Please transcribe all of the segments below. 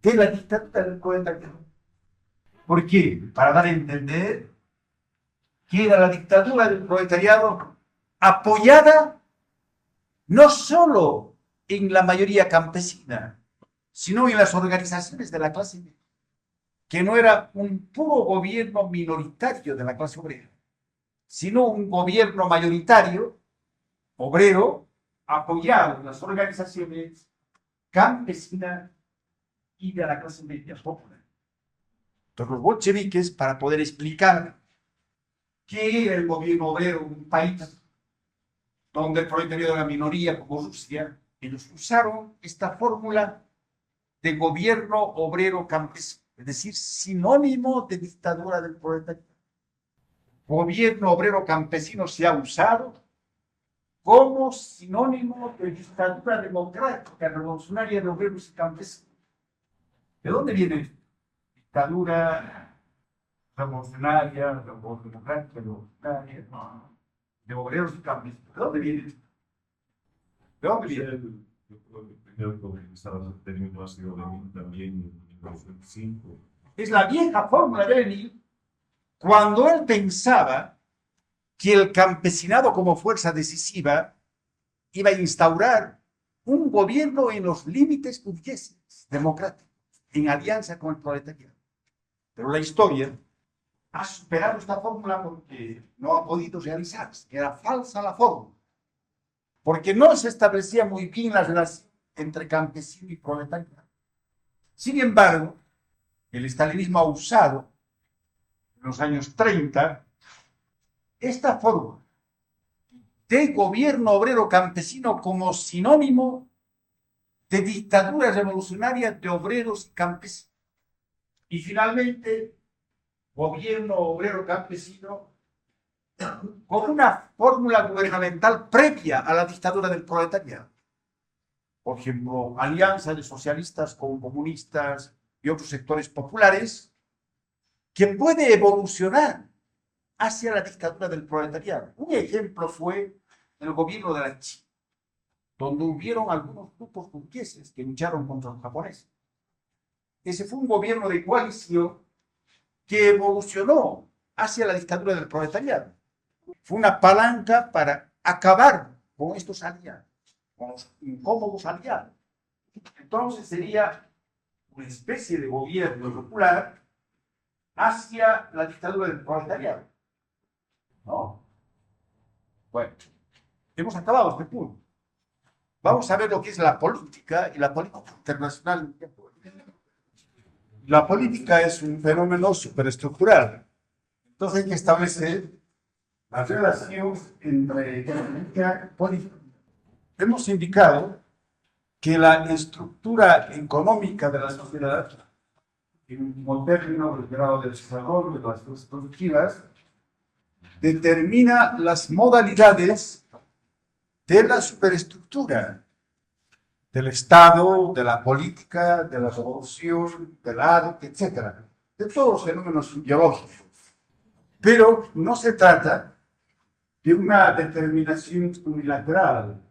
de la dictadura del proletariado. ¿Por qué? Para dar a entender que era la dictadura del proletariado apoyada no solo en la mayoría campesina, sino en las organizaciones de la clase media, que no era un puro gobierno minoritario de la clase obrera, sino un gobierno mayoritario, obrero, apoyado en las organizaciones campesinas y de la clase media popular. Entonces los bolcheviques, para poder explicar qué era el gobierno obrero en un país donde el proletariado era minoría como Rusia, ellos usaron esta fórmula de gobierno obrero campesino, es decir, sinónimo de dictadura del proletariado. Gobierno obrero campesino se ha usado como sinónimo de dictadura democrática revolucionaria de obreros y campesinos. ¿De dónde viene dictadura revolucionaria, democrática, revolucionaria, de obreros y campesinos? ¿De dónde viene? ¿De dónde viene? El primero que estaba teniendo ha sido Lenin también en 1905. Es la vieja fórmula de Lenin cuando él pensaba que el campesinado como fuerza decisiva iba a instaurar un gobierno en los límites burgueses, democráticos, en alianza con el proletariado. Pero la historia ha superado esta fórmula porque no ha podido realizarse. Era falsa la fórmula. Porque no se establecía muy bien la relación entre campesino y proletariado. Sin embargo, el estalinismo ha usado en los años 30 esta fórmula de gobierno obrero campesino como sinónimo de dictadura revolucionaria de obreros y campesinos. Y finalmente, gobierno obrero campesino con una fórmula gubernamental previa a la dictadura del proletariado. Por ejemplo, alianza de socialistas con comunistas y otros sectores populares, que puede evolucionar hacia la dictadura del proletariado. Un ejemplo fue el gobierno de la China, donde hubieron algunos grupos burgueses que lucharon contra los japoneses. Ese fue un gobierno de coalición que evolucionó hacia la dictadura del proletariado. Fue una palanca para acabar con estos aliados, con los incómodos aliados. Entonces sería una especie de gobierno popular hacia la dictadura del proletariado. ¿No? Bueno, hemos acabado este punto. Vamos a ver lo que es la política y la política internacional. La política es un fenómeno superestructural. Entonces hay que establecer la relación entre económica y política. Hemos indicado que la estructura económica de la sociedad, como término del grado de desarrollo de las fuerzas productivas, determina las modalidades de la superestructura del Estado, de la política, de la revolución, del arte, etc. De todos los fenómenos biológicos. Pero no se trata de una determinación unilateral.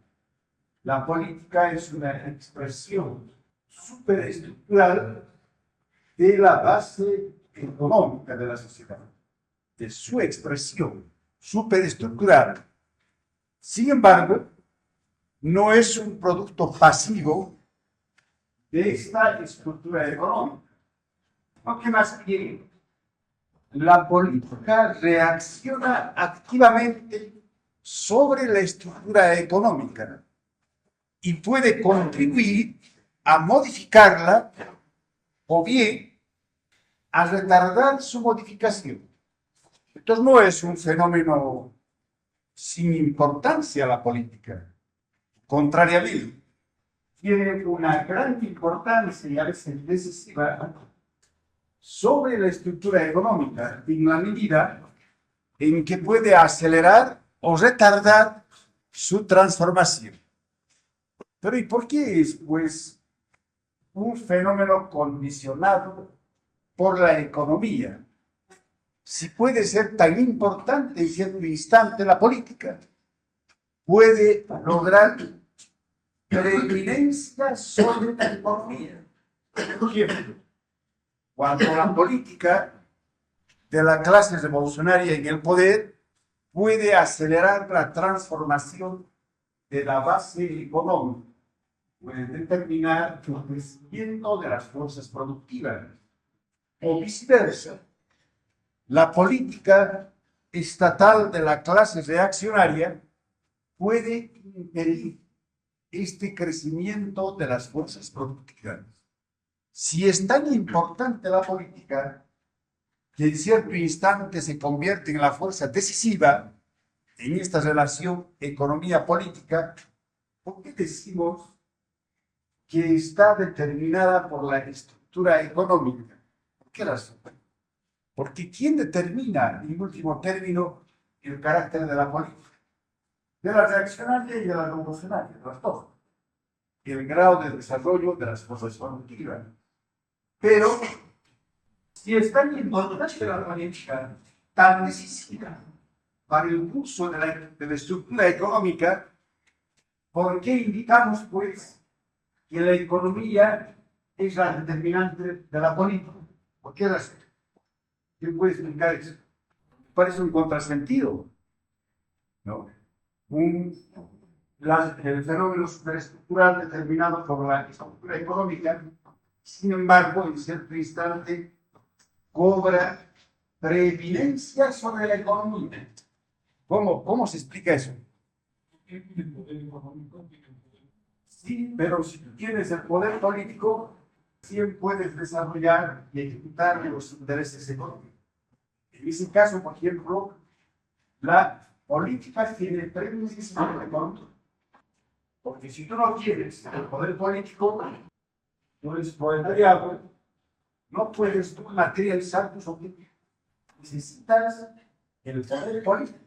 La política es una expresión superestructural de la base económica de la sociedad, de su expresión superestructural. Sin embargo, no es un producto pasivo de esta estructura económica. Aunque más bien, la política reacciona activamente sobre la estructura económica y puede contribuir a modificarla o bien a retardar su modificación. Entonces no es un fenómeno sin importancia la política. Contrariamente, tiene una gran importancia y a veces decisiva sobre la estructura económica en la medida en que puede acelerar o retardar su transformación. Pero ¿y por qué es, pues, un fenómeno condicionado por la economía? Si puede ser tan importante en cierto instante la política, puede lograr preeminencia sobre la economía. Por ejemplo, cuando la política de la clase revolucionaria en el poder puede acelerar la transformación de la base económica, puede determinar el crecimiento de las fuerzas productivas, o viceversa. La política estatal de la clase reaccionaria puede impedir este crecimiento de las fuerzas productivas. Si es tan importante la política que en cierto instante se convierte en la fuerza decisiva en esta relación economía-política, ¿por qué decimos que está determinada por la estructura económica? ¿Por qué razón? Porque ¿quién determina, en último término, el carácter de la política? De la reaccionaria y de la revolucionaria, de las dos. El grado de desarrollo de las fuerzas productivas. Pero, si es tan importante la política, tan decisiva para el curso de la estructura económica, ¿por qué indicamos, pues, que la economía es la determinante de la política? ¿Por qué razón? ¿Quién puede explicar eso? Parece un contrasentido, ¿no? El fenómeno superestructural determinado por la estructura económica, sin embargo, en cierto instante, cobra preeminencia sobre la economía. ¿Cómo se explica eso? Sí, pero si tú tienes el poder político, siempre puedes desarrollar y ejecutar los intereses económicos. En ese caso, por ejemplo, la política tiene preeminencia sobre la economía. Porque si tú no tienes el poder político, tú eres proletariado, no puedes tú materializar tus objetivos. Necesitas el poder político.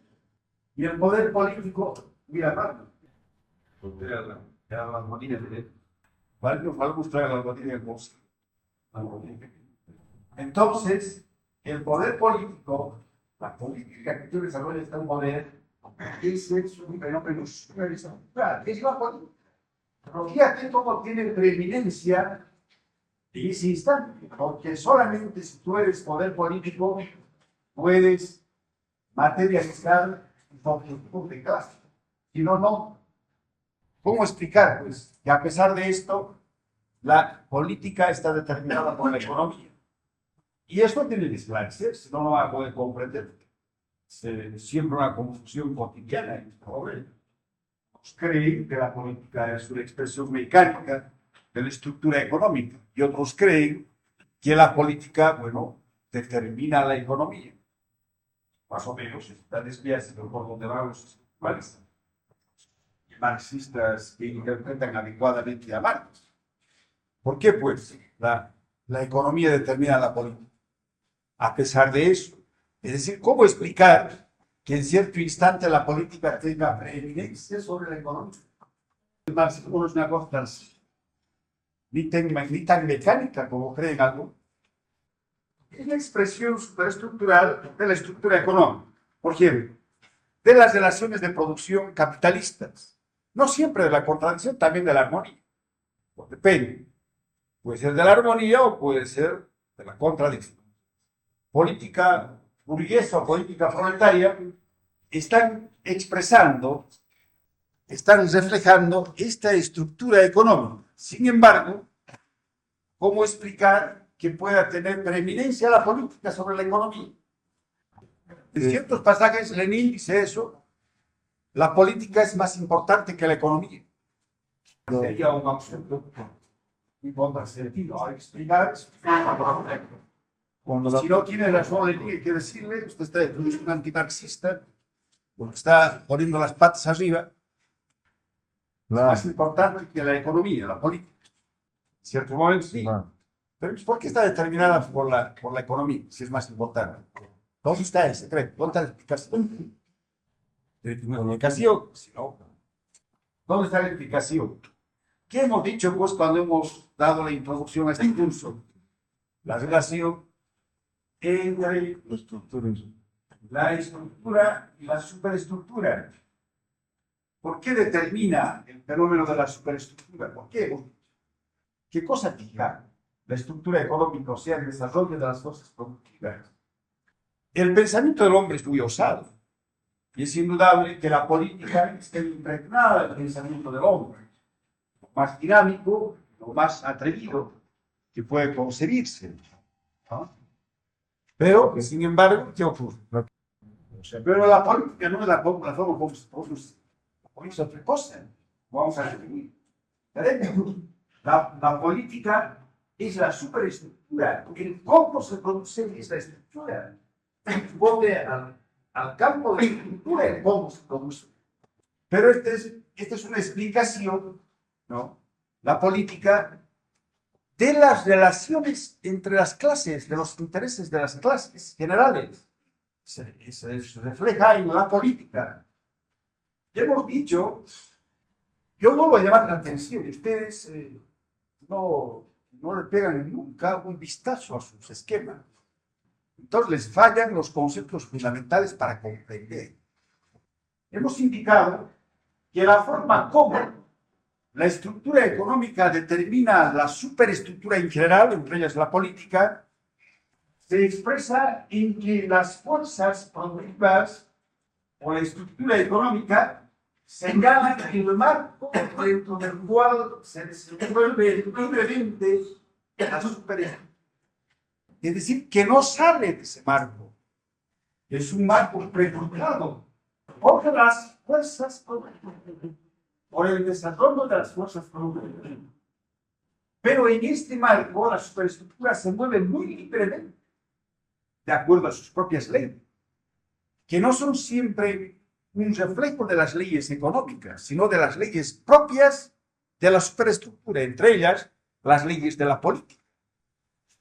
Y el poder político, mira, Pablo, las botellas de Pablo trae las botellas de bolsa. Entonces, el poder político, la política que tú desarrollas está en poder, ese es un fenómeno superestructural, es la política. Pero fíjate cómo tiene preeminencia en ese instante, porque solamente si tú eres poder político puedes materializar tus objetivos de clase. Si no, no. ¿Cómo explicar? Pues que a pesar de esto, la política está determinada por la economía. Y esto tiene que esclarecer, si no, no va a poder comprender. Siempre una confusión cotidiana en este problema. Unos creen que la política es una expresión mecánica de la estructura económica y otros creen que la política, bueno, determina la economía. Más o menos, está desviada por donde van los marxistas que interpretan adecuadamente a Marx. ¿Por qué? Pues la economía determina la política. A pesar de eso, es decir, ¿cómo explicar que en cierto instante la política tenga preeminencia sobre la economía? El marxismo no es una cosa ni tan mecánica como creen algunos. Es la expresión superestructural de la estructura económica. Por ejemplo, de las relaciones de producción capitalistas. No siempre de la contradicción, también de la armonía. Pues depende. Puede ser de la armonía o puede ser de la contradicción. Política burguesa o política proletaria están expresando, están reflejando esta estructura económica. Sin embargo, ¿cómo explicar que pueda tener preeminencia la política sobre la economía? En ciertos pasajes Lenin dice eso, la política es más importante que la economía. Sería un absurdo y contrasentido a explicar eso. Si no tiene razón Lenin, hay que decirle, usted es un antimarxista, porque está poniendo las patas arriba, más importante que la economía, la política. En cierto momento sí. Pero ¿por qué está determinada por la economía, si es más importante? ¿Dónde está el secreto? ¿Dónde está la explicación? La explicación, si no, ¿dónde está la explicación? ¿Qué hemos dicho, pues, cuando hemos dado la introducción a este curso? La relación entre la estructura y la superestructura. ¿Por qué determina el fenómeno de la superestructura? ¿Por qué? ¿Qué cosa fija? la estructura económica, o sea, el desarrollo de las fuerzas productivas. El pensamiento del hombre es muy osado. Y es indudable que la política está impregnada del pensamiento del hombre, lo más dinámico, lo más atrevido que puede concebirse, ¿no? Pero, sin embargo, ¿qué ocurre? Pero la política no es la forma como es otra cosa. Vamos a definir. La política es la superestructura. El cómo se produce esa estructura responde al campo de estructura el cómo se produce. Pero esta es una explicación, ¿no? La política de las relaciones entre las clases, de los intereses de las clases generales. Se refleja en la política. Ya hemos dicho, yo no voy a llamar la atención, ustedes no le pegan nunca un vistazo a sus esquemas. Entonces les fallan los conceptos fundamentales para comprender. Hemos indicado que la forma como la estructura económica determina la superestructura en general, entre ellas la política, se expresa en que las fuerzas productivas o la estructura económica señalan el marco dentro del cual se desenvuelve libremente la superestructura. Es decir, que no sale de ese marco. Es un marco prefijado por las fuerzas productivas, por el desarrollo de las fuerzas productivas. Pero en este marco, la superestructura se mueve muy libremente, de acuerdo a sus propias leyes, que no son siempre un reflejo de las leyes económicas, sino de las leyes propias de la superestructura, entre ellas las leyes de la política.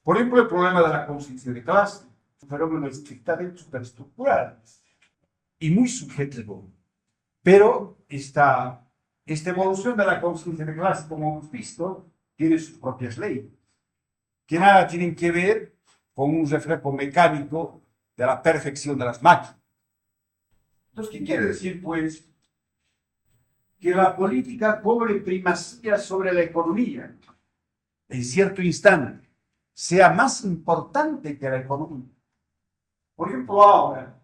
Por ejemplo, el problema de la conciencia de clase, un fenómeno estrictamente superestructural y muy subjetivo. Pero esta evolución de la conciencia de clase, como hemos visto, tiene sus propias leyes, que nada tienen que ver con un reflejo mecánico de la perfección de las máquinas. Entonces, ¿qué quiere decir, pues? Que la política cobre primacía sobre la economía, en cierto instante, sea más importante que la economía. Por ejemplo, ahora,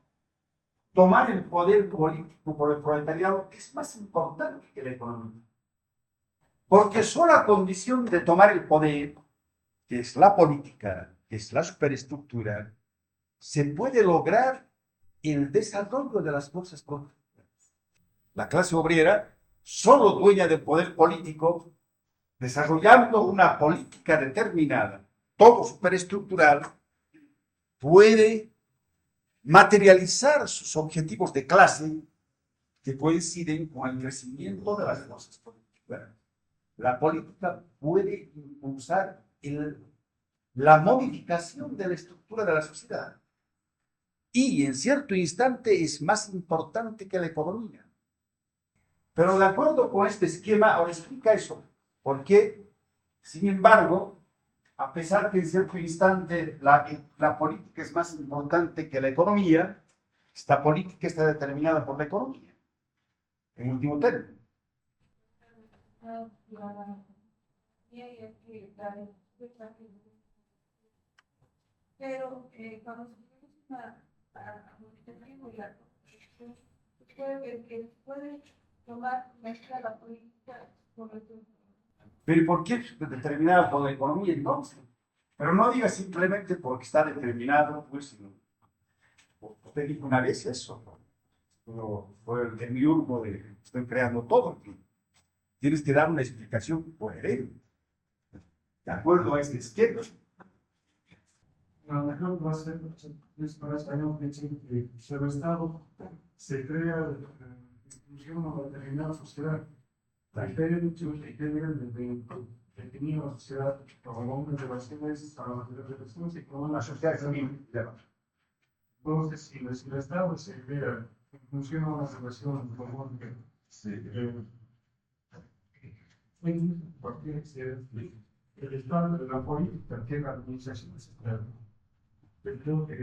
tomar el poder político por el proletariado es más importante que la economía. Porque solo a condición de tomar el poder, que es la política, que es la superestructura, se puede lograr el desarrollo de las fuerzas productivas. La clase obrera, solo dueña del poder político, desarrollando una política determinada, todo superestructural, puede materializar sus objetivos de clase que coinciden con el crecimiento de las fuerzas productivas. La política puede impulsar la modificación de la estructura de la sociedad y en cierto instante es más importante que la economía. Pero de acuerdo con este esquema, ahora explica eso, porque, sin embargo, a pesar que en cierto instante la política es más importante que la economía, esta política está determinada por la economía, en último término. Pero cuando se puede tomar mezcla la política con el tiempo. ¿Pero por qué determinada por la economía entonces? Pero no diga simplemente porque está determinado, pues, sino, usted dijo una vez eso, fue el demiurgo de estoy creando todo. Tienes que dar una explicación coherente, de acuerdo a este esquema. A lo mejor va a ser para español que sobre el Estado se crea inclusión a una determinada sociedad. La idea de definir la sociedad como una relaciones a las relaciones y como una sociedad civil. Entonces, si el Estado se crea en función a una relación como porque el Estado de la política que la administración externa. Creo que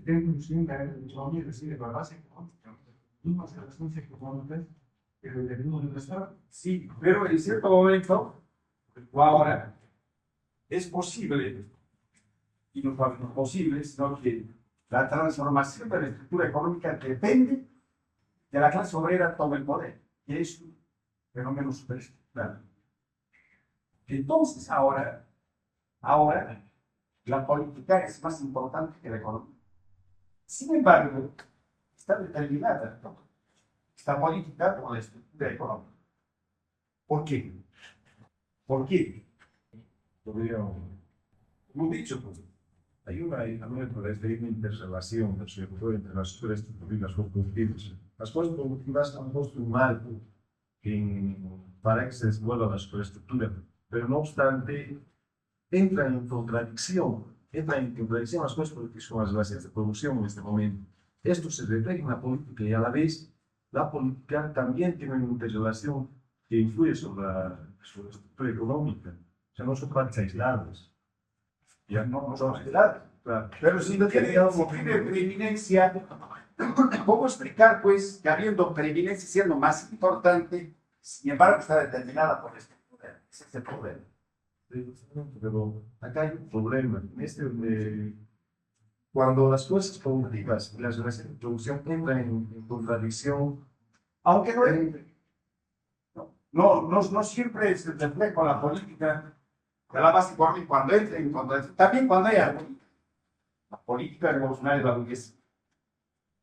en función de la economía decide la base económica, mismas relaciones económicas que determinan el Estado. Sí, pero en cierto momento, o ahora, es posible, y no es posible, sino que la transformación de la estructura económica depende de la clase obrera tome el poder, que es un fenómeno superestructural. Entonces, ahora, la política es más importante que la economía. Sin embargo, está determinada esta política por la estructura económica. ¿Por qué? ¿Por qué? Podríamos, Como he dicho, pues, hay una interrelación, sobre todo entre las superestructuras y las productivas. Las cosas productivas han puesto un marco para que se desenvuelva la superestructura, pero no obstante, entran en contradicción las cosas productivas con las bases de producción en este momento. Esto se refleja en la política y a la vez la política también tiene una interrelación que influye sobre la estructura económica. O sea, no son partes aisladas. ya no son aisladas. Claro. Pero si tiene preeminencia, ¿cómo explicar, pues, que habiendo preeminencia siendo más importante, sin embargo está determinada por la estructura? Ese es el problema. Pero acá hay un problema. Cuando las fuerzas productivas y las relaciones de producción entran en contradicción, Aunque no siempre se refleja con la política de la base económica cuando entra en contradicción. También cuando hay armonía. La política revolucionaria de la burguesía.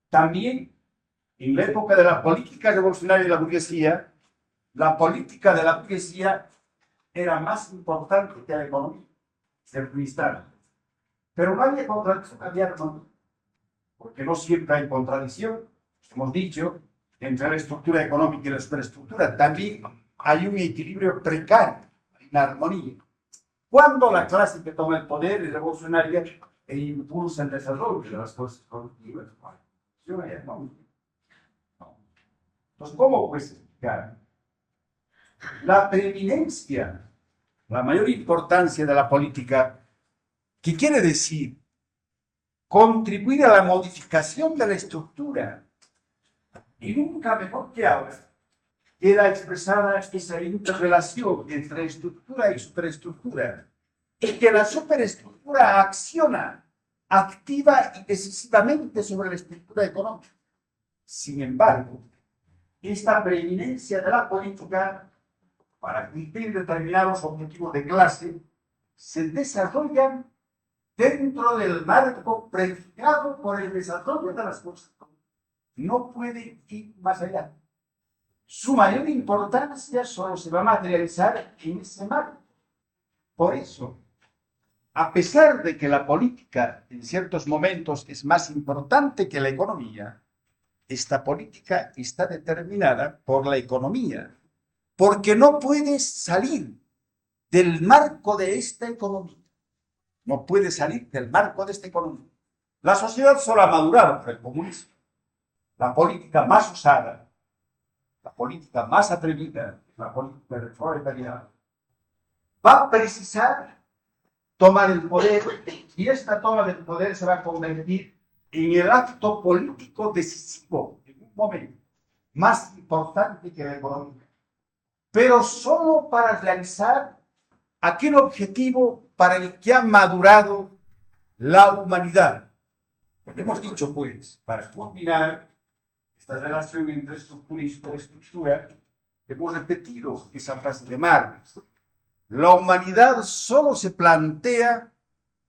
También en la época de la política revolucionaria de la burguesía era más importante que la economía, ser cristal. Pero no había contradicción, había armonía. Porque no siempre hay contradicción, hemos dicho, entre la estructura económica y la superestructura. También hay un equilibrio precario, hay una armonía. Cuando la clase que toma el poder es revolucionaria e impulsa el desarrollo de las cosas productivas, no hay armonía. Entonces, ¿cómo puedes explicar la preeminencia, la mayor importancia de la política, que quiere decir contribuir a la modificación de la estructura? Y nunca mejor que ahora queda expresada esa interrelación entre estructura y superestructura, y que la superestructura acciona activa y decisivamente sobre la estructura económica. Sin embargo, esta preeminencia de la política para cumplir determinados objetivos de clase se desarrollan dentro del marco prefijado por el desarrollo de las cosas. No puede ir más allá. Su mayor importancia solo se va a materializar en ese marco. Por eso, a pesar de que la política en ciertos momentos es más importante que la economía, esta política está determinada por la economía, porque no puede salir del marco de esta economía. No puede salir del marco de esta economía. La sociedad solo ha madurado por el comunismo. La política más usada, la política más atrevida, la política del proletariado, va a precisar tomar el poder, y esta toma del poder se va a convertir en el acto político decisivo, en un momento más importante que la economía, pero solo para realizar aquel objetivo para el que ha madurado la humanidad. Hemos dicho, pues, para culminar esta relación entre estructura y superestructura, hemos repetido esa frase de Marx. La humanidad solo se plantea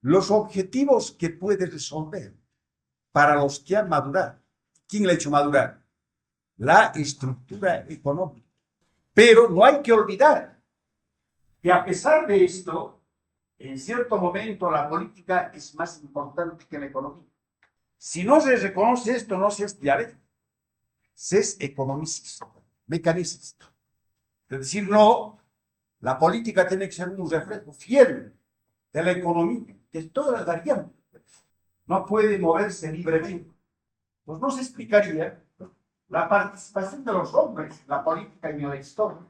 los objetivos que puede resolver para los que han madurado. ¿Quién le ha hecho madurar? La estructura económica. Pero no hay que olvidar que a pesar de esto, en cierto momento la política es más importante que la economía. Si no se reconoce esto, no se es dialéctico, se es economicista, mecanicista. Es decir, no, la política tiene que ser un reflejo fiel de la economía, de todas las variantes. No puede moverse libremente. Pues no se explicaría la participación de los hombres en la política y en la historia.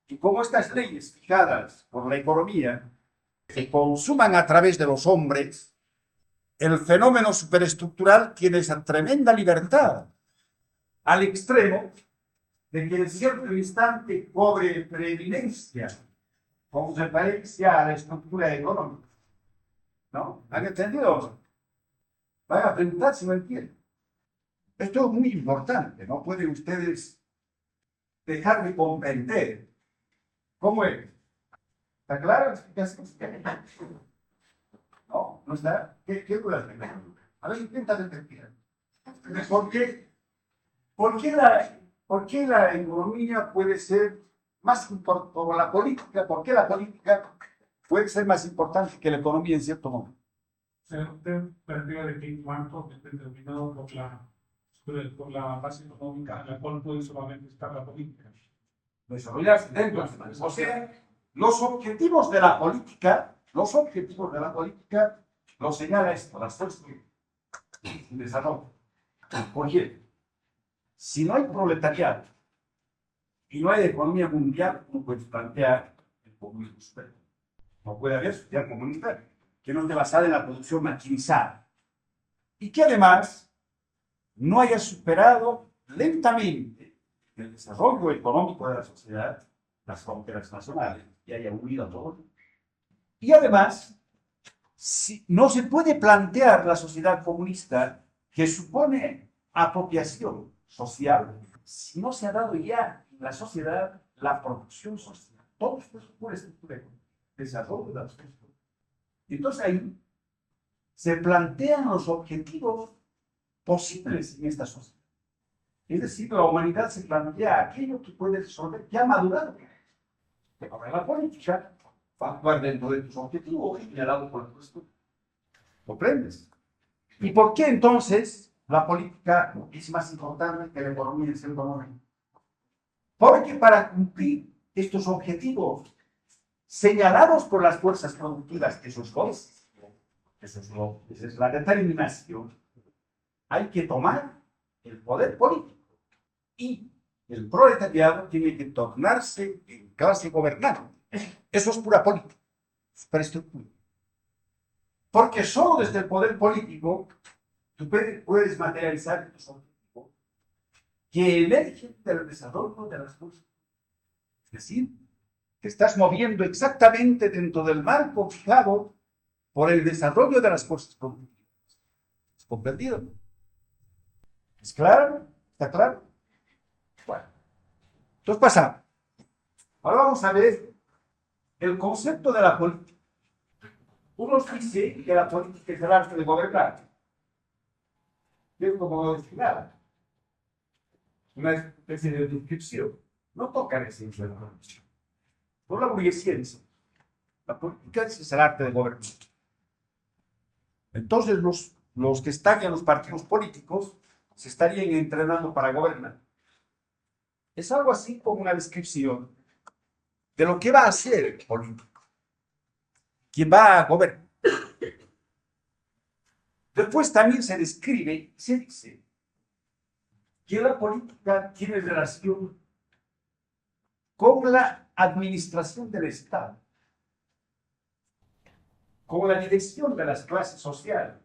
Y como estas leyes fijadas por la economía se consuman a través de los hombres, el fenómeno superestructural tiene esa tremenda libertad, al extremo de que en cierto instante cobre preeminencia cómo se parece a la estructura económica. ¿No? ¿Han entendido? Van a preguntar si lo entienden. Esto es muy importante, no pueden ustedes dejar de comprender cómo es. ¿Está claro la explicación? No, no está. ¿Qué dudas tengo? A ver, intenta entender. ¿Por qué la economía puede ser más importante, o la política, por qué la política puede ser más importante que la economía en cierto modo? O sea, usted plantea de que hay marco esté determinado por la base económica, en la cual puede solamente estar la política. Desarrollarse dentro. O sea, los objetivos de la política lo señala esto, las fuerzas de desarrollo. ¿Por qué? Si no hay proletariado y no hay economía mundial, no puedes plantear el comunismo superior. No puede haber sociedad comunitaria que no esté basada en la producción maquinizada y que además no haya superado lentamente el desarrollo económico de la sociedad, las fronteras nacionales, y haya unido a todos. Y además, no se puede plantear la sociedad comunista que supone apropiación social si no se ha dado ya en la sociedad la producción social. Todo esto supone estructura, desarrollo de la sociedad. Entonces ahí se plantean los objetivos posibles en esta sociedad. Es decir, la humanidad se plantea aquello que puede resolver, ya madurado. Ahora la política va a actuar dentro de tus objetivos señalados por el resto. ¿Comprendes? ¿Y por qué entonces la política es más importante que la economía en cierto momento? Porque para cumplir estos objetivos señalados por las fuerzas productivas, esa es la determinación, hay que tomar el poder político y el proletariado tiene que tornarse en clase gobernante. Eso es pura política, es superestructura. Porque solo desde el poder político tú puedes materializar tus objetivos que emergen del desarrollo de las fuerzas. Es decir, te estás moviendo exactamente dentro del marco fijado por el desarrollo de las fuerzas productivas. ¿Es comprendido? ¿Es claro? ¿Está claro? Bueno, entonces pasamos. Ahora vamos a ver el concepto de la política. Uno dice que la política es el arte de gobernar. Es como destinada. Una especie de descripción. No toca la esencia de la política. No la burguesía dice. La política es el arte de gobernar. Entonces los que están en los partidos políticos se estarían entrenando para gobernar. Es algo así como una descripción de lo que va a ser el político, quien va a gobernar. Después también se describe, se dice, que la política tiene relación con la administración del Estado, con la dirección de las clases sociales,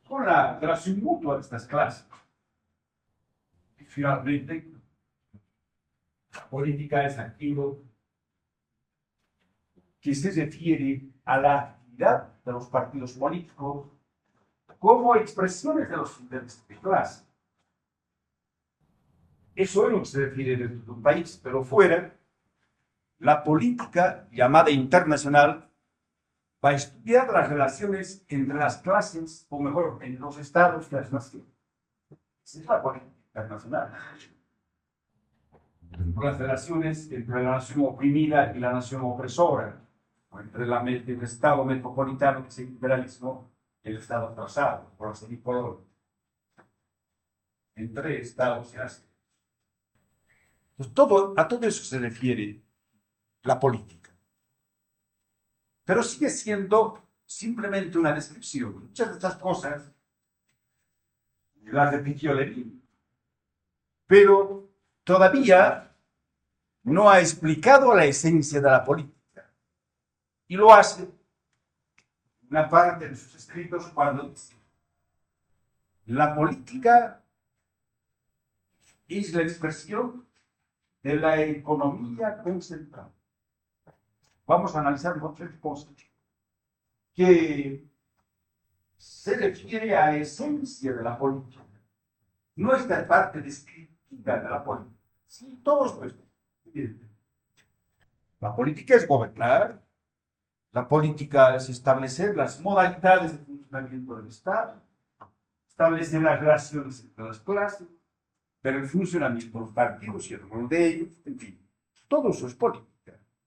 con la relación mutua de estas clases. Y finalmente, la política es aquello que se refiere a la actividad de los partidos políticos como expresiones de los intereses de clase. Eso es lo que se refiere dentro de un país, pero fuera, la política llamada internacional va a estudiar las relaciones entre las clases, o mejor, entre los estados y las naciones. Esa es la política internacional. Las relaciones entre la nación oprimida y la nación opresora, o entre el Estado metropolitano, que es el liberalismo, y el Estado atrasado, por así decirlo, entre estados y naciones. Entonces, a todo eso se refiere la política. Pero sigue siendo simplemente una descripción. Muchas de estas cosas las repitió Lenin, pero todavía no ha explicado la esencia de la política. Y lo hace en una parte de sus escritos cuando dice: la política es la expresión de la economía concentrada. vamos a analizar un concepto que se refiere a la esencia de la política. No esta parte descriptiva de la política. Sí, todo esto. La política es gobernar, la política es establecer las modalidades de funcionamiento del Estado, establecer las relaciones entre las clases, pero el funcionamiento de los partidos y el rol de ellos, en fin, todo eso es política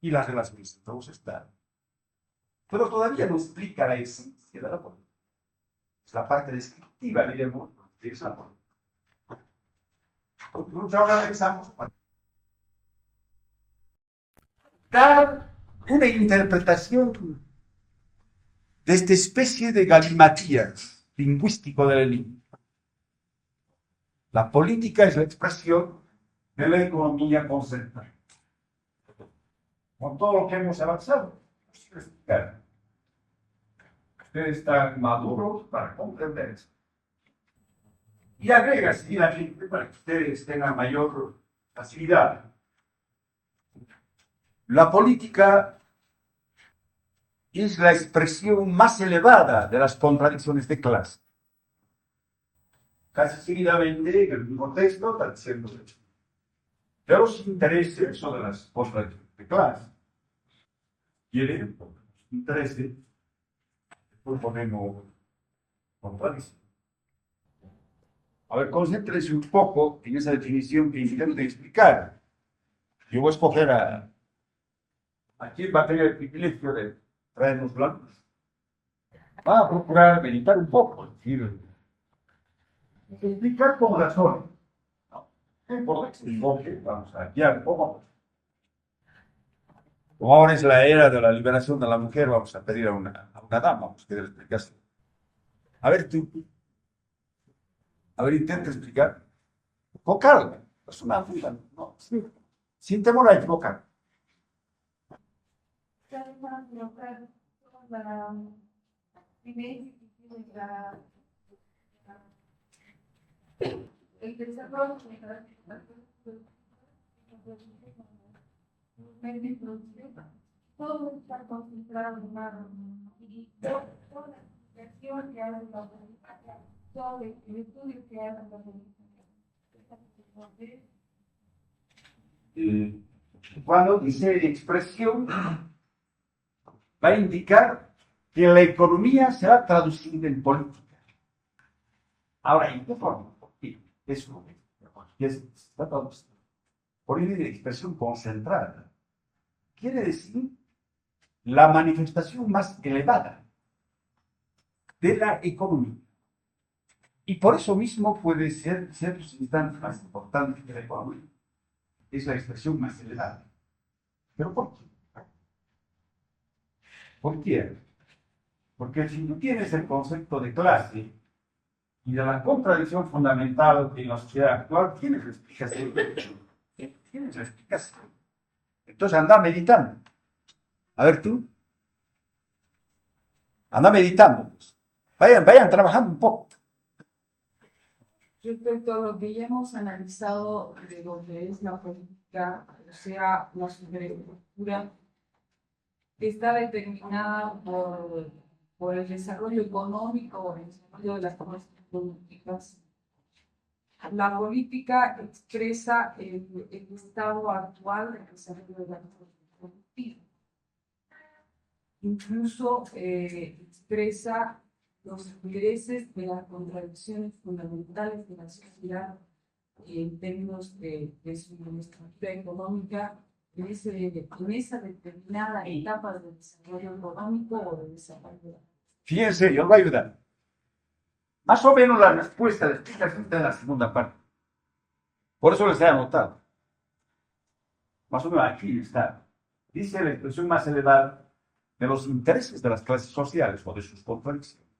y las relaciones entre los Estados. Pero todavía no explica la esencia de la política. Es la parte descriptiva, diremos, de esa política. Nosotros ahora analizamos dar una interpretación de esta especie de galimatías lingüístico de la lengua. La política es la expresión de la economía concentrada. Con todo lo que hemos avanzado, ustedes están maduros para comprender eso. Y agrega seguidamente para que ustedes tengan mayor facilidad. La política es la expresión más elevada de las contradicciones de clase. Casi seguidamente, en el mismo texto, está diciendo de los intereses o de las contradicciones de clase. Quiere, los intereses, después ponemos contradicción. A ver, concéntrese un poco en esa definición que intento explicar. Yo voy a escoger a quién va a tener el privilegio de traernos blancos. Va a procurar meditar un poco, es decir, explicar con razón. ¿No? Por este enfoque, vamos a guiar un poco. Como ahora es la era de la liberación de la mujer, vamos a pedir a una dama que dé la explicación. A ver, tú. A ver, intenta explicar. Con calma. Es una duda, ¿no? Sí. Sin temor a equivocar. El desarrollo todo está concentrado en una y toda la investigación que hace la política, todo el estudio que hace la política. Cuando dice expresión, va a indicar que la economía será traducida en política. Ahora, ¿en qué forma? Eso está traducido por una expresión concentrada. Quiere decir la manifestación más elevada de la economía. Y por eso mismo puede ser ciertos instantes más importantes que la economía. Es la expresión más elevada. ¿Pero por qué? ¿Por qué? Porque si tú tienes el concepto de clase y de la contradicción fundamental en la sociedad actual, tienes la explicación. Tienes la explicación. Entonces anda meditando. A ver tú. Anda meditando. Pues. Vayan trabajando un poco. Respecto a lo que ya hemos analizado de lo que es la política, o sea, la superestructura, está determinada por el desarrollo económico, el desarrollo de las fuerzas políticas. La política expresa el estado actual del desarrollo de la fuerza productiva. Incluso expresa los intereses de las contradicciones fundamentales de la sociedad en términos de su estructura económica en esa determinada etapa del desarrollo económico o del desarrollo. Fíjense, yo os voy a ayudar. Más o menos la respuesta de explicación está en la segunda parte. Por eso les he anotado. Más o menos aquí está. Dice la expresión más elevada de los intereses de las clases sociales o de sus contradicciones.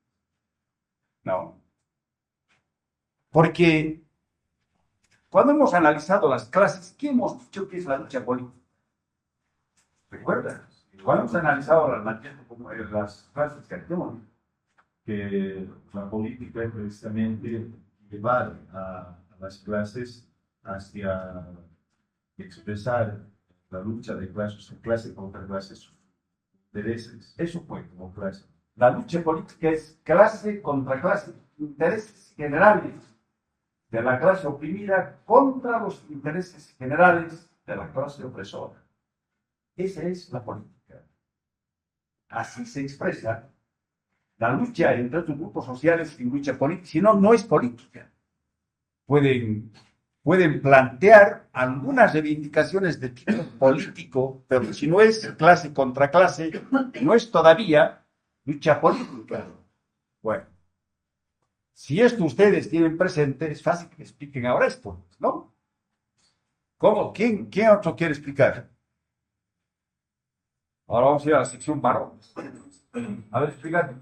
No. Porque cuando hemos analizado las clases, ¿qué hemos dicho que es la lucha política? ¿Recuerdas? Cuando hemos analizado las clases que tenemos, que la política es precisamente llevar a las clases hacia expresar la lucha de clase contra clase intereses. Eso fue como clase. La lucha política es clase contra clase, intereses generales de la clase oprimida contra los intereses generales de la clase opresora. Esa es la política. Así se expresa la lucha entre estos grupos sociales sin lucha política. Si no, no es política. Pueden plantear algunas reivindicaciones de tipo político, pero si no es clase contra clase, no es todavía lucha política. Bueno, si esto ustedes tienen presente, es fácil que expliquen ahora esto, ¿no? ¿Cómo? ¿Quién otro quiere explicar? Ahora vamos a ir a la sección varones. A ver, explícate.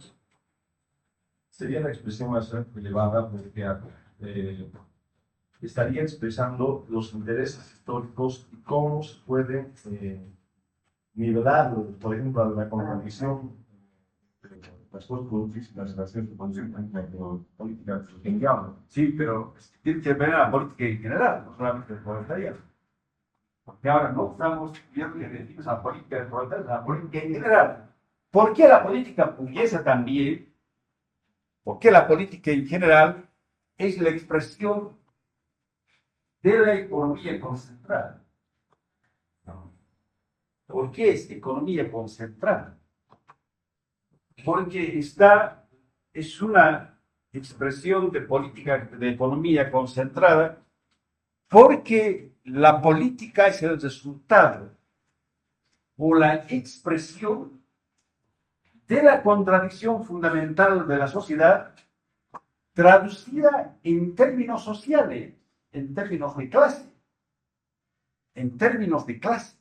Sería la expresión más elevada porque estaría expresando los intereses históricos y cómo se pueden nivelar, por ejemplo, la contradicción de las fuerzas productivas y las relaciones de política en general. Sí, pero tiene que ver la política en general, no solamente el proletariado. Porque ahora no estamos viendo que decimos la política del proletariado, la política en general. ¿Por qué la política burguesa también? ¿Por qué la política en general es la expresión de la economía concentrada? ¿Por qué es economía concentrada? Porque es una expresión de política de economía concentrada, porque la política es el resultado o la expresión de la contradicción fundamental de la sociedad traducida en términos sociales, en términos de clase, en términos de clase.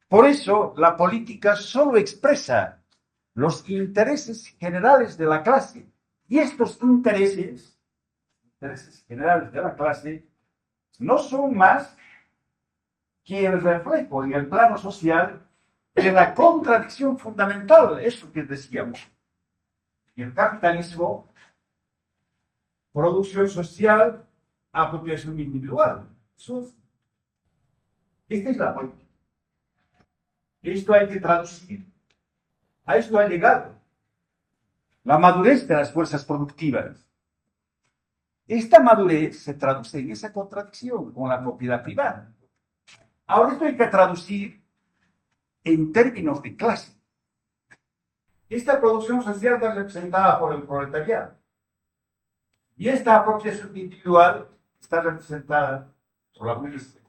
Por eso la política solo expresa los intereses generales de la clase, y estos intereses generales de la clase no son más que el reflejo en el plano social de la contradicción fundamental, eso que decíamos. Y el capitalismo, producción social, apropiación individual. Esta es la política. Esto hay que traducir. A esto ha llegado la madurez de las fuerzas productivas. Esta madurez se traduce en esa contradicción con la propiedad privada. Ahora esto hay que traducir en términos de clase. Esta producción social está representada por el proletariado. Y esta apropiación individual está representada por la burguesía.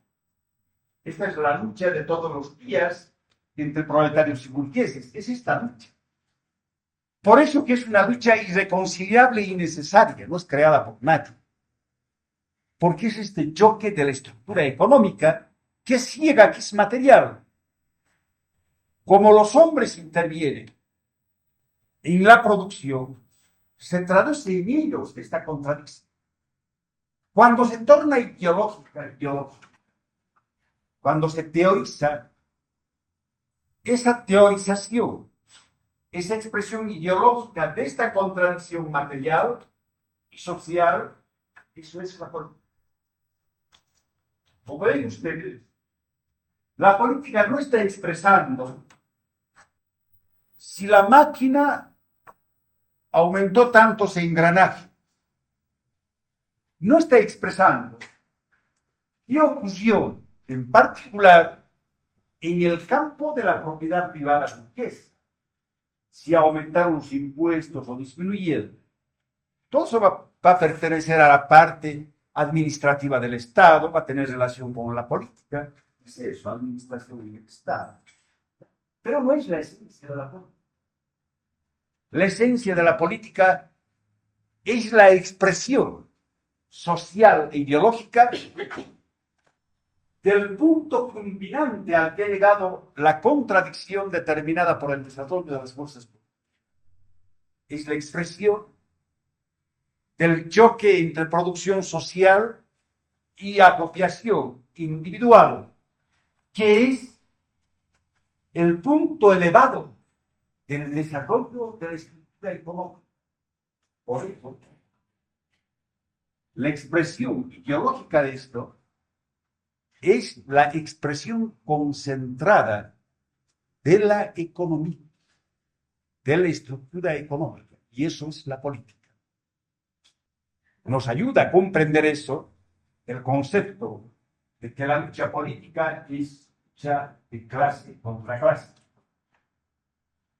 Esta es la lucha de todos los días entre proletarios y burgueses. Es esta lucha. Por eso que es una lucha irreconciliable y innecesaria, no es creada por nadie. Porque es este choque de la estructura económica que es ciega, que es material. Como los hombres intervienen en la producción, se traduce en ellos esta contradicción. Cuando se torna ideológica, cuando se teoriza, esa teorización, esa expresión ideológica de esta contradicción material y social, eso es la política. Como ven ustedes, la política no está expresando si la máquina aumentó tanto ese engranaje. No está expresando qué ocurrió en particular en el campo de la propiedad privada burguesa. Si aumentaron los impuestos o disminuyeron. Todo eso va a pertenecer a la parte administrativa del Estado, va a tener relación con la política. Es eso, administración del Estado. Pero no es la esencia de la política. La esencia de la política es la expresión social e ideológica del punto culminante al que ha llegado la contradicción determinada por el desarrollo de las fuerzas políticas. Es la expresión del choque entre producción social y apropiación individual, que es el punto elevado del desarrollo de la estructura económica. Por eso, la expresión ideológica de esto es la expresión concentrada de la economía, de la estructura económica. Y eso es la política. Nos ayuda a comprender eso, el concepto de que la lucha política es lucha de clase contra clase.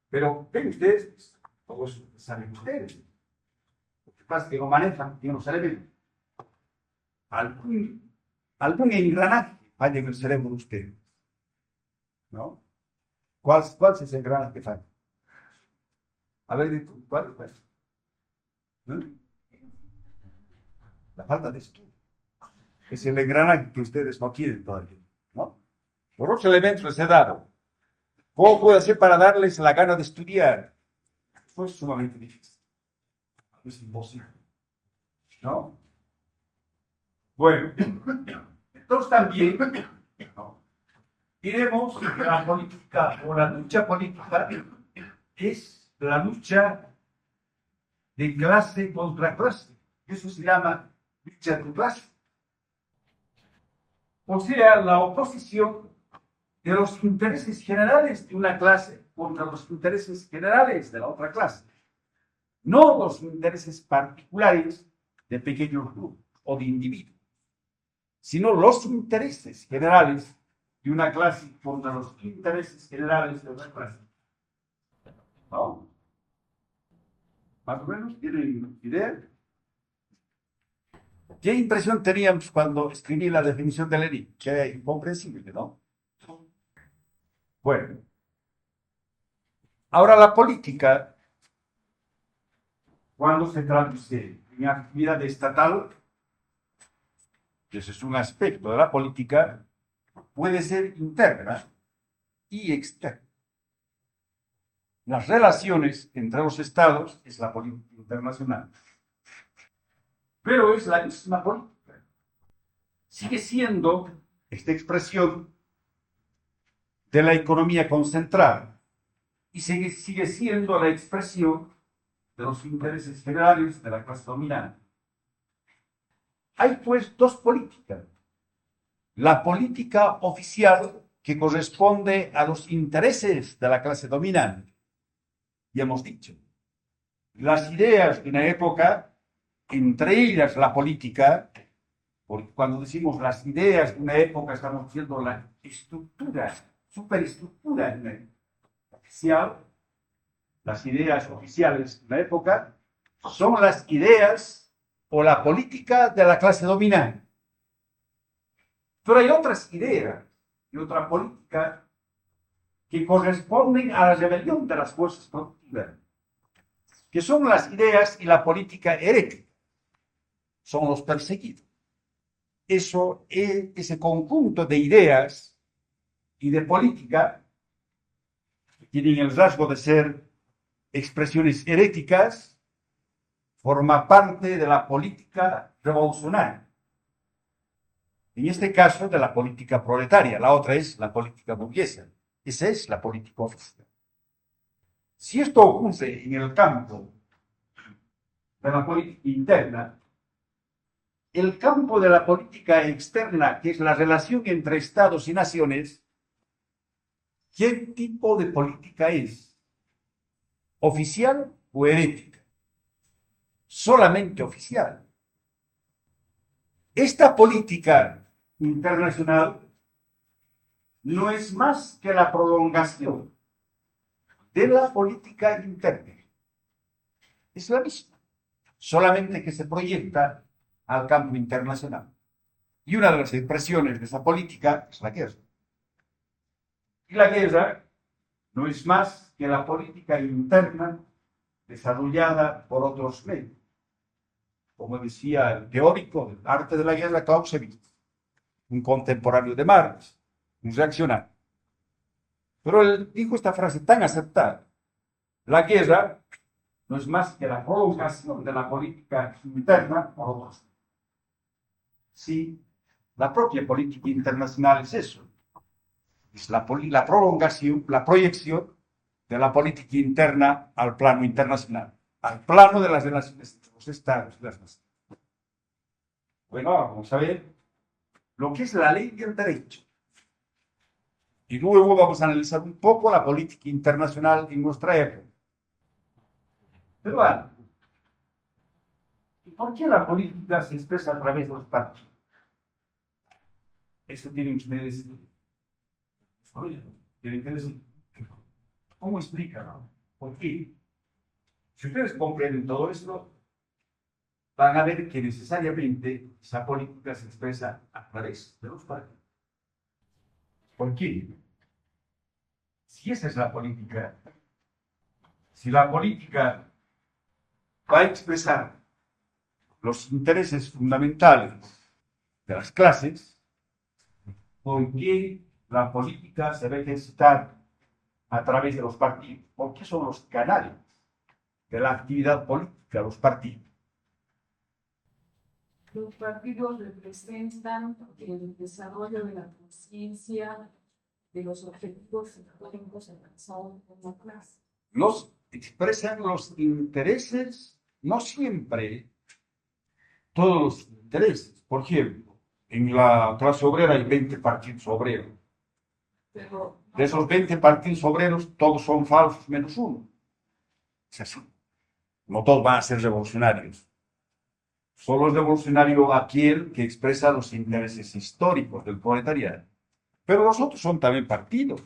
Pero ven ustedes, todos saben ustedes, lo que pasa es que lo manejan y no se le ven. Algún engranaje falla en el cerebro de ustedes, ¿no? ¿Cuál es ese engranaje que falla? A ver, ¿cuál? ¿No? La falta de estudio. Es el engranaje que ustedes no quieren todavía, ¿no? Por otros elementos les he dado. ¿Cómo puedo hacer para darles la gana de estudiar? Pues sumamente difícil. Es imposible, ¿no? Bueno, entonces también, ¿no?, diremos que la política o la lucha política es la lucha de clase contra clase. Eso se llama lucha de clase. O sea, la oposición de los intereses generales de una clase contra los intereses generales de la otra clase. No los intereses particulares de pequeños grupos o de individuos, sino los intereses generales de una clase contra los intereses generales de otra clase. ¿No? ¿Más o menos tienen idea? ¿Qué impresión teníamos cuando escribí la definición de Lenin? Que era incomprensible, ¿no? Bueno, ahora la política, cuando se traduce en actividad estatal, ese es un aspecto de la política, puede ser interna y externa. Las relaciones entre los estados es la política internacional. Pero es la misma política. Sigue siendo esta expresión de la economía concentrada y sigue siendo la expresión de los intereses generales de la clase dominante. Hay pues dos políticas. La política oficial que corresponde a los intereses de la clase dominante. Y hemos dicho, las ideas de una época, entre ellas la política, porque cuando decimos las ideas de una época estamos diciendo la estructura, superestructura de una época oficial. Las ideas oficiales de una época son las ideas o la política de la clase dominante. Pero hay otras ideas y otra política que corresponden a la rebelión de las fuerzas productivas, que son las ideas y la política herética. Son los perseguidos. Ese conjunto de ideas y de política que tienen el rasgo de ser expresiones heréticas, forma parte de la política revolucionaria. En este caso, de la política proletaria. La otra es la política burguesa. Esa es la política oficial. Si esto ocurre en el campo de la política interna, el campo de la política externa, que es la relación entre estados y naciones, ¿qué tipo de política es? ¿Oficial o herética? Solamente oficial. Esta política internacional no es más que la prolongación de la política interna. Es la misma, solamente que se proyecta al campo internacional. Y una de las expresiones de esa política es la guerra. Y la guerra no es más que la política interna desarrollada por otros medios. Como decía el teórico del arte de la guerra, Clausewitz, un contemporáneo de Marx, un reaccionario. Pero él dijo esta frase tan aceptada: la guerra no es más que la prolongación de la política interna por otros. Sí, la propia política internacional es eso. Es la prolongación, la proyección de la política interna al plano internacional, al plano de las relaciones entre los estados y las naciones. Bueno, vamos a ver lo que es la ley del derecho. Y luego vamos a analizar un poco la política internacional en nuestra época. Pero bueno, ¿por qué la política se expresa a través de los partidos? Eso tienen ustedes. Tienen que decir. ¿Cómo explican? ¿No? ¿Por qué? Si ustedes comprenden todo esto, van a ver que necesariamente esa política se expresa a través de los partidos. ¿Por qué? Si esa es la política, si la política va a expresar los intereses fundamentales de las clases, ¿por qué la política se va a ejercitar a través de los partidos? ¿Por qué son los canales de la actividad política los partidos? Los partidos representan el desarrollo de la conciencia de los objetivos históricos alcanzados por la clase. Los expresan los intereses, no siempre todos los intereses. Por ejemplo, en la clase obrera hay 20 partidos obreros. Pero De esos 20 partidos obreros, todos son falsos menos uno. Es así. No todos van a ser revolucionarios. Solo es revolucionario aquel que expresa los intereses históricos del proletariado. Pero los otros son también partidos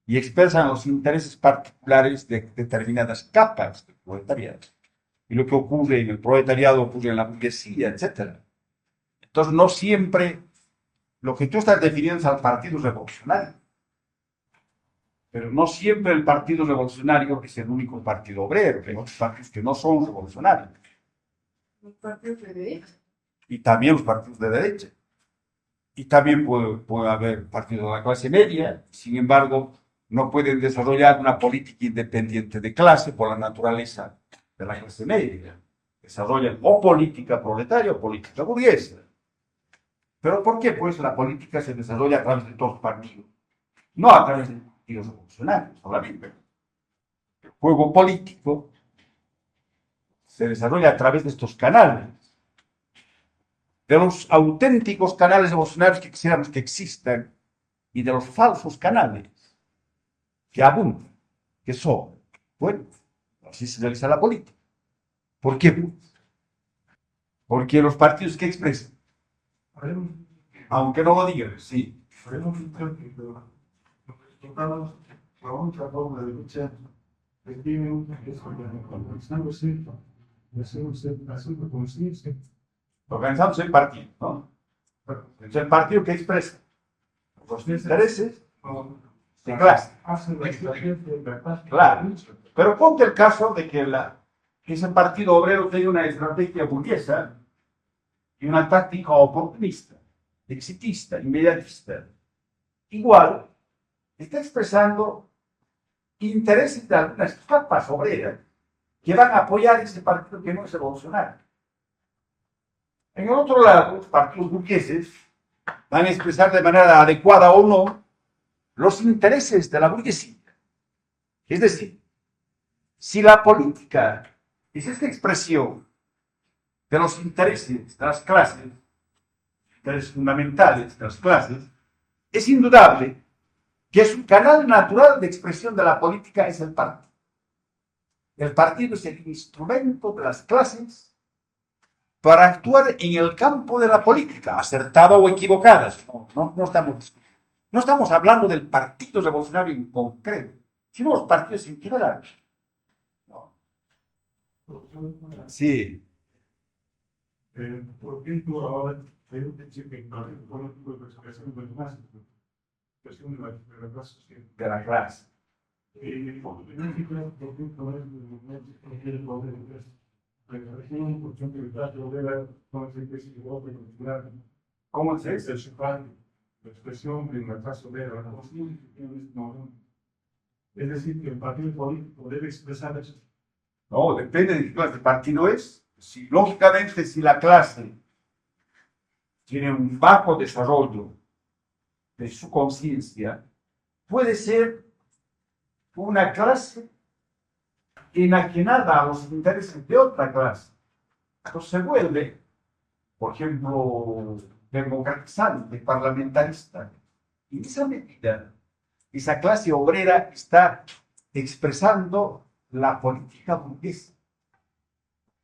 y expresan los intereses particulares de determinadas capas del proletariado. Y lo que ocurre en el proletariado ocurre en la burguesía, etc. Entonces, no siempre lo que tú estás definiendo es al partido revolucionario. Pero no siempre el partido revolucionario es el único partido obrero. Hay otros partidos que no son revolucionarios. los partidos de derecha. Y también los partidos de derecha. Y también puede haber partidos de la clase media, sin embargo, no pueden desarrollar una política independiente de clase por la naturaleza de la clase media. Desarrollan o política proletaria o política burguesa. ¿Pero por qué? Pues la política se desarrolla a través de todos los partidos, no a través de partidos revolucionarios, solamente. El juego político se desarrolla a través de estos canales, de los auténticos canales revolucionarios que quisiéramos que existan y de los falsos canales que abundan, que son. Bueno, así se realiza la política. ¿Por qué? Porque los partidos que expresan, aunque no lo digan, sí. Podemos entender que los la única forma de lucha requiere una que es organizándose, haciendo conciencia. Organizamos el partido, ¿no? Es el partido que expresa los intereses de clase. Hacen la experiencia de la paz. Claro. Pero ponte el caso de que ese partido obrero tiene una estrategia burguesa y una táctica oportunista, exitista, inmediatista. Igual, está expresando intereses de algunas capas obreras que van a apoyar ese partido que no es revolucionario. En el otro lado, los partidos burgueses van a expresar de manera adecuada o no los intereses de la burguesía. Es decir, si la política es esta expresión de los intereses de las clases, intereses fundamentales de las clases, es indudable que su canal natural de expresión de la política es el partido. El partido es el instrumento de las clases para actuar en el campo de la política, acertada o equivocada. No estamos hablando del partido revolucionario en concreto, sino los partidos en general. No. Sí. Por ejemplo, ahora hay un principio que no es político de expresión de la expresión de la clase social. De la clase. Por ejemplo, el poder de la región, por ejemplo, el trato obrera, no sé qué se llevó a particular. ¿Cómo se Es dice? el chupán, la expresión de la clase obrera, la no. Es decir, que el partido político debe expresar eso. No, depende de qué clase de partido es. Si, lógicamente, si la clase tiene un bajo desarrollo de su conciencia, puede ser una clase enajenada a los intereses de otra clase. Entonces se vuelve, por ejemplo, democratizante, parlamentarista. Y en esa medida esa clase obrera está expresando la política burguesa.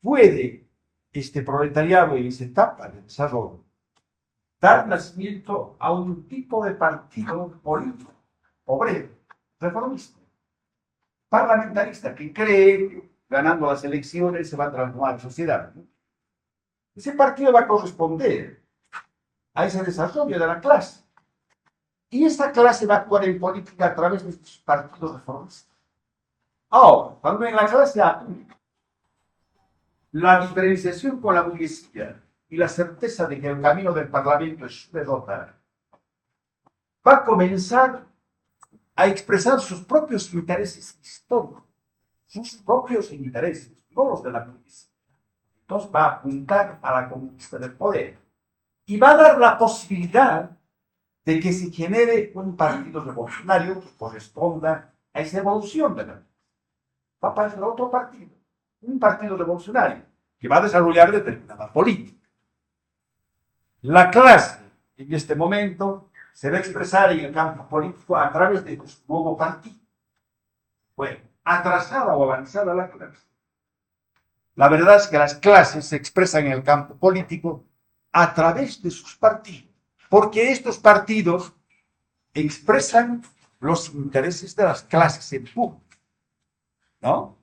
¿Puede este proletariado en esa etapa de desarrollo dar nacimiento a un tipo de partido político, obrero, reformista, parlamentarista, que cree que ganando las elecciones se va a transformar la sociedad? Ese partido va a corresponder a ese desarrollo de la clase. Y esta clase va a actuar en política a través de estos partidos reformistas. Ahora, cuando en la clase adulta, la diferenciación con la burguesía y la certeza de que el camino del Parlamento es su derrota, va a comenzar a expresar sus propios intereses históricos, sus propios intereses, no los de la burguesía. Entonces va a apuntar a la conquista del poder y va a dar la posibilidad de que se genere un partido revolucionario que corresponda a esa evolución de la vida. Va a aparecer otro partido, un partido revolucionario, que va a desarrollar determinada política. La clase, en este momento, se va a expresar en el campo político a través de su nuevo partido. Bueno, atrasada o avanzada la clase. La verdad es que las clases se expresan en el campo político a través de sus partidos, porque estos partidos expresan los intereses de las clases en público, ¿no?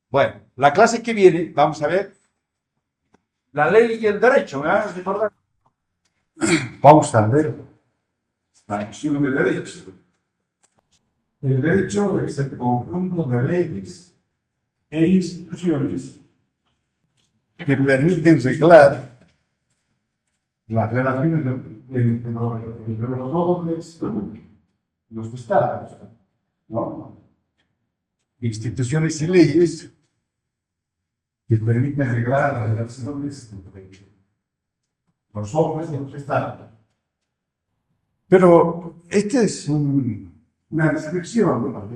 Bueno, la clase que viene, vamos a ver, la ley y el derecho, ¿verdad? ¿Recordar? Vamos a ver la noción de derecho. El derecho es el conjunto de leyes e instituciones que permiten reglar las relaciones entre los hombres y los estados, ¿no? Instituciones y leyes que permiten reglar las relaciones entre los hombres y los estados. Pero esta es una descripción de lo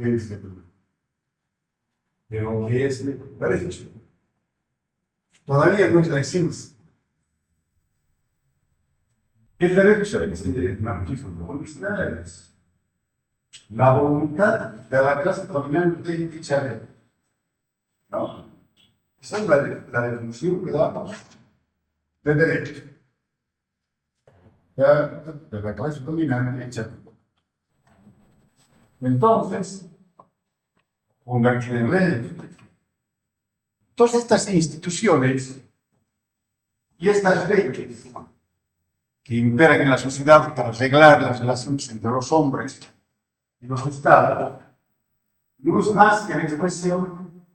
que es el derecho. Todavía no es la esencia. El derecho es la voluntad de la clase dominante en dicha ley. ¿No? Esa es la definición que damos de derecho. De la clase dominante en dicha ley. Entonces, convertir en ley. Todas estas instituciones y estas leyes que imperan en la sociedad para arreglar las relaciones entre los hombres y los estados, no es más que la expresión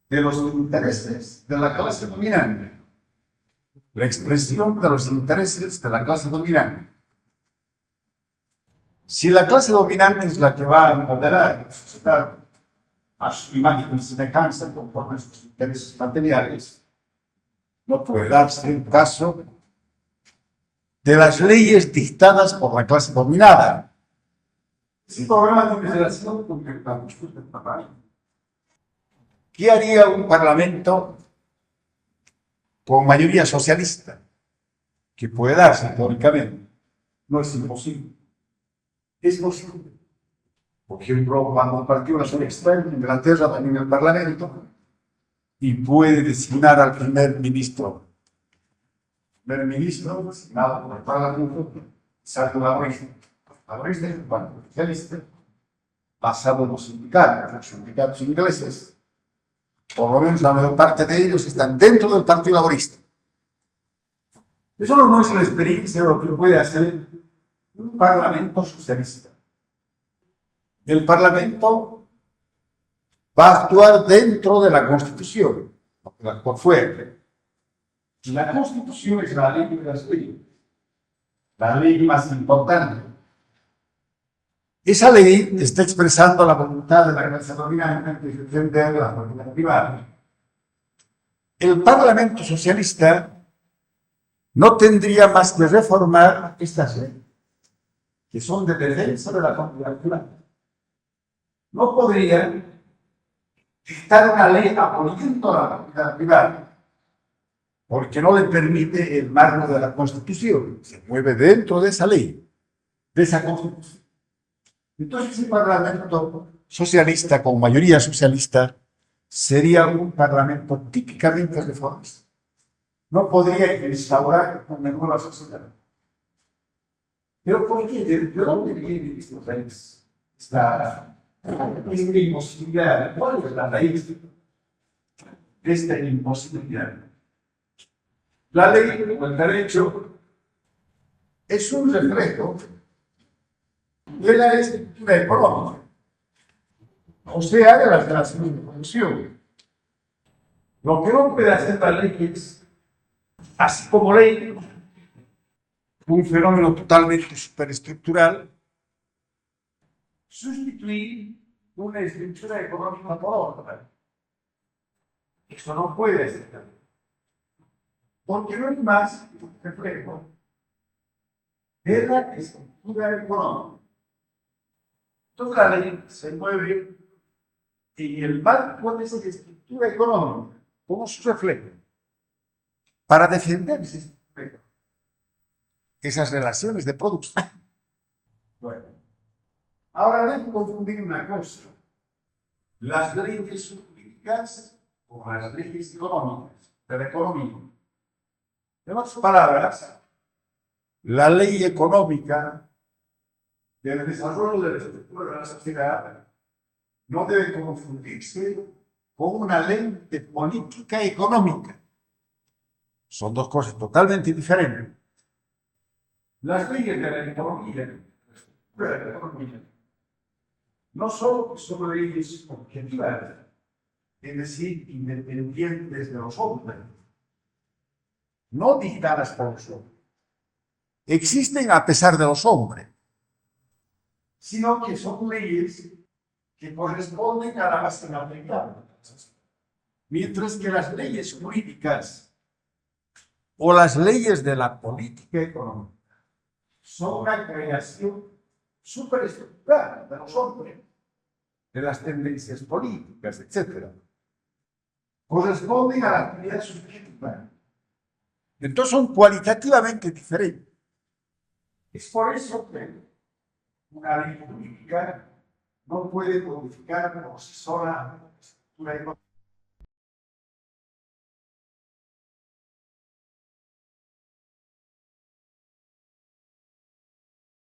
de los intereses de la clase dominante. La expresión de los intereses de la clase dominante. Si la clase dominante es la que va a moderar la sociedad a su imagen y semejanza conforme a sus intereses materiales, no puede darse el caso de las leyes dictadas por la clase dominada. Es un problema de relación con el parlamento. ¿Qué haría un parlamento con mayoría socialista? Que puede darse teóricamente. No es imposible. Es posible. Por ejemplo, cuando el Partido Nacionalista en Inglaterra también el Parlamento y puede designar al primer ministro. El primer ministro designado por el Parlamento, Salto Laborista. Laborista es un partido socialista basado en los sindicatos ingleses. Por lo menos la mayor parte de ellos están dentro del Partido Laborista. Eso no es la experiencia de lo que puede hacer un parlamento socialista. El Parlamento va a actuar dentro de la Constitución, por fuera. La Constitución es la ley de las leyes, la ley más importante. Esa ley está expresando la voluntad de la clase dominante de defender la propiedad privada. El Parlamento socialista no tendría más que reformar estas leyes, que son de defensa de la propiedad privada. No podría dictar una ley aboliendo la propiedad privada, porque no le permite el marco de la Constitución. Se mueve dentro de esa ley, de esa Constitución. Entonces, el parlamento socialista, con mayoría socialista, sería un parlamento típicamente reformista. No podría instaurar una nueva sociedad. Pero ¿por qué? ¿De dónde viene esta imposibilidad? ¿Cuál es la raíz de esta imposibilidad? La ley o el derecho es un reflejo de la estructura económica, o sea, de las relaciones de producción. Lo que no puede hacer la ley es, así como ley, un fenómeno totalmente superestructural, sustituir una estructura económica por otra. Eso no puede ser, porque no es más que un reflejo de la estructura económica. Entonces la ley se mueve en el marco de esa estructura económica, como su reflejo, para defender esa estructura económica, esas relaciones de producción. Bueno, ahora debo confundir una cosa: las leyes jurídicas con las leyes económicas, de la economía. En otras palabras, la ley económica del desarrollo de la estructura de la sociedad no debe confundirse con una ley de política económica. Son dos cosas totalmente diferentes. Las leyes de la economía, la estructura de la economía, no solo son leyes objetivas, es decir, independientes de los hombres, no dictadas por los hombres, existen a pesar de los hombres, sino que son leyes que corresponden a la base material. Mientras que las leyes jurídicas o las leyes de la política económica son una creación superestructurada de los hombres, de las tendencias políticas, etc. Corresponden a la actividad subjetiva. Entonces son cualitativamente diferentes. Es por eso que una ley política no puede modificar por sí sola la estructura económica.